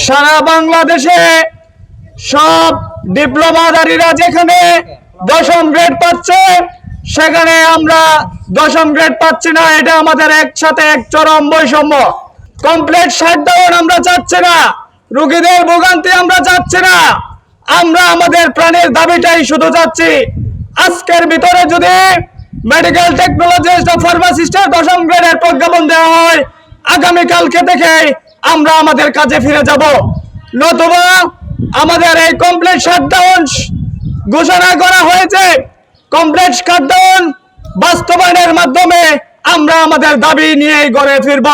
সারা বাংলাদেশে সব ডিপ্লোমাধারীরা যেখানে 10ম গ্রেড পাচ্ছে, সেখানে আমরা 10ম গ্রেড পাচ্ছি না। এটা আমাদের একসাথে এক চরম বৈষম্য। কমপ্লিট শাটডাউন আমরা চাচ্ছি না, রোগীদের ভোগান্তি আমরা চাচ্ছি না, আমরা আমাদের প্রাণের দাবিটাই শুধু চাচ্ছি। আজকের ভিতরে যদি মেডিকেল টেকনোলজিস্ট ও ফার্মাসিস্টের 10ম গ্রেডের প্রজ্ঞাপন দেওয়া হয়, আগামীকালকে থেকে আমরা আমাদের কাজে ফিরে যাব। নতুবা আমাদের এই কমপ্লিট শাটডাউন ঘোষণা করা হয়েছে, কমপ্লিট শাটডাউন বাস্তবায়নের মাধ্যমে আমরা আমাদের দাবি নিয়ে ঘরে ফিরব।